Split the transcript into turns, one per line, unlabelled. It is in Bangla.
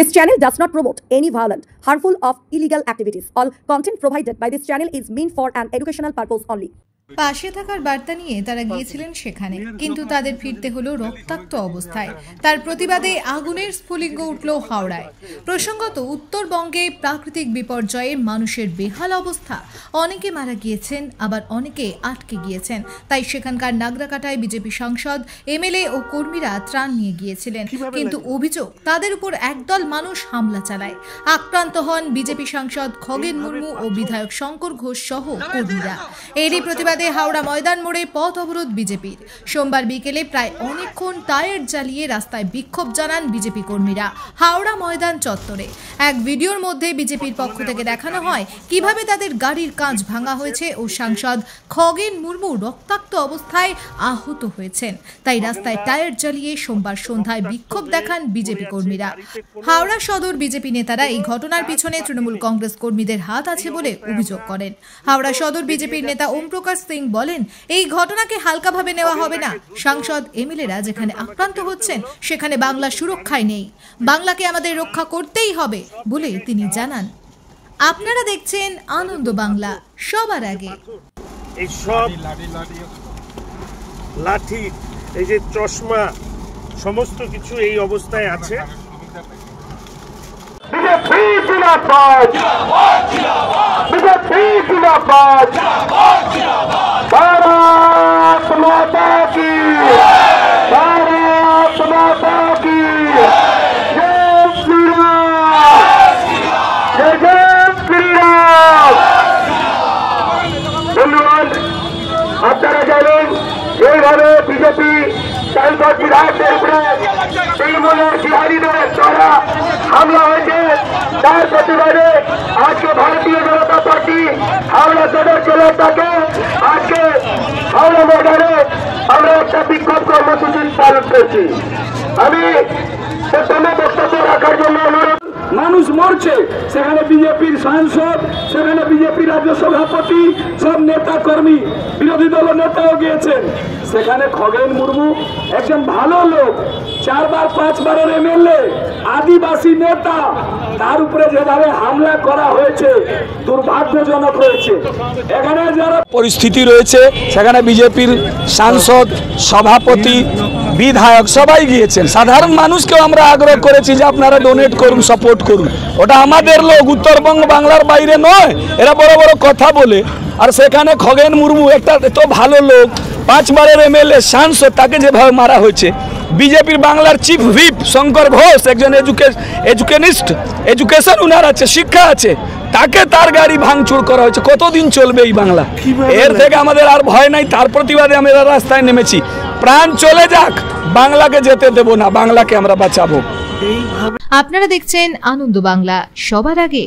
This channel does not promote any violent, harmful or illegal activities. All content provided by this channel is meant for an educational purpose only.
পাশে থাকার বার্তা নিয়ে তারা গিয়েছিলেন সেখানে, কিন্তু তাদের ফিরতে হলো রক্তাক্ত অবস্থায়। তার প্রতিবাদে আগুনের স্ফুলিঙ্গ উঠল হাওড়ায়। প্রসঙ্গত, উত্তরবঙ্গে প্রাকৃতিক বিপর্যয়ে মানুষের বেহাল অবস্থা। অনেকে মারা গিয়েছেন, আবার অনেকে আটকে গিয়েছেন। তাই সেখানকার নাগরাকাটায় বিজেপি সাংসদ, এমএলএ ও কর্মীরা ত্রাণ নিয়ে গিয়েছিলেন, কিন্তু অভিযোগ তাদের উপর একদল মানুষ হামলা চালায়। আক্রান্ত হন বিজেপি সাংসদ খগেন মুর্মু ও বিধায়ক শঙ্কর ঘোষ সহ কর্মীরা। এরই প্রতিবাদে হাওড়া ময়দান মোড়ে পথ অবরোধ বিজেপির। সোমবার বিকেলে প্রায় অনেকক্ষণ টায়ার জ্বালিয়ে রাস্তায় বিক্ষোভ জানান বিজেপি কর্মীরা হাওড়া ময়দান চত্বরে। এক ভিডিওর মধ্যে বিজেপির পক্ষ থেকে দেখানো হয় কিভাবে তাদের গাড়ির কাঁচ ভাঙা হয়েছে ও সাংসদ খগেন মুর্মু রক্তাক্ত অবস্থায় আহত হয়েছেন। তাই রাস্তায় টায়ার জ্বালিয়ে সোমবার সন্ধ্যায় বিক্ষোভ দেখান বিজেপি কর্মীরা। হাওড়া সদর বিজেপি নেতারা এই ঘটনার পিছনে তৃণমূল কংগ্রেস কর্মীদের হাত আছে বলে অভিযোগ করেন। হাওড়া সদর বিজেপির নেতা ওম প্রকাশ সিং বলেন, এই ঘটনাকে হালকাভাবে নেওয়া হবে না। সাংসদ, এমএলএরা যেখানে আক্রান্ত হচ্ছেন সেখানে বাংলা সুরক্ষায় নেই। বাংলাকে আমাদের রক্ষা করতেই হবে বলে তিনি জানান। আপনারা দেখছেন আনন্দ বাংলা, সবার আগে।
এই সব লাঠি, এই যে চশমা, সমস্ত কিছু এই অবস্থায় আছে। भारत माता की, भारत माता की जय श्री राम, जय जय श्री राम। धन्यवाद। আপনারা জানেন এইভাবে বিজেপি সাংসদ বিধায়কদের উপরে তৃণমূলের বিহারীদের দ্বারা হামলা হয়েছে। তার প্রতিবাদে আজকে ভারতীয় জনতা পার্টি হাওড়া সদর জেলার তাকে আজকে হাওড়া ময়দানে আমরা একটা বিক্ষোভ কর্মসূচি পালন করছি। আমি প্রথমে বক্তব্য রাখার জন্য অনুরোধ। মানুষ মরছে, সেখানে বিজেপির সাংসদ, সেখানে বিজেপি রাজ্য সভাপতি, সব নেতা কর্মী, বিরোধী দল নেতাও গিয়েছেন। সেখানে খগেন মুর্মু একজন ভালো লোক, 4 বার 5 বারের এমএলএ, আদিবাসী নেতা, তার উপরে যেভাবে হামলা করা হয়েছে দুর্ভাগ্যজনক হয়েছে। এখানে যারা
পরিস্থিতি রয়েছে সেখানে বিজেপির সাংসদ, সভাপতি, বিধায়ক সবাই গিয়েছেন। সাধারণ মানুষকেও আমরা আগ্রহ করেছি যে আপনারা ডোনেট করুন, সাপোর্ট করুন। ওটা আমাদের লোক, উত্তরবঙ্গ বাংলার বাইরে নয়। এরা বড় বড় কথা বলে। আর সেখানে খগেন মুর্মু একটা এত ভালো লোক, 5 বারের এমএলএ, সাংসদ, তাকে যেভাবে মারা হয়েছে। বিজেপির বাংলার চিফ হুইপ শঙ্কর ঘোষ একজন এডুকেশন উনার আছে, শিক্ষা আছে, তাকে তার গাড়ি ভাঙচুর করা হয়েছে। কতদিন চলবে এই বাংলা? এর থেকে আমাদের আর ভয় নাই। তার প্রতিবাদে আমরা রাস্তায় নেমেছি। প্রাণ চলে যাক, বাংলাকে যেতে দেব না, বাংলাকে আমরা বাঁচাবো।
আপনারা দেখছেন আনন্দ বাংলা, সবার আগে।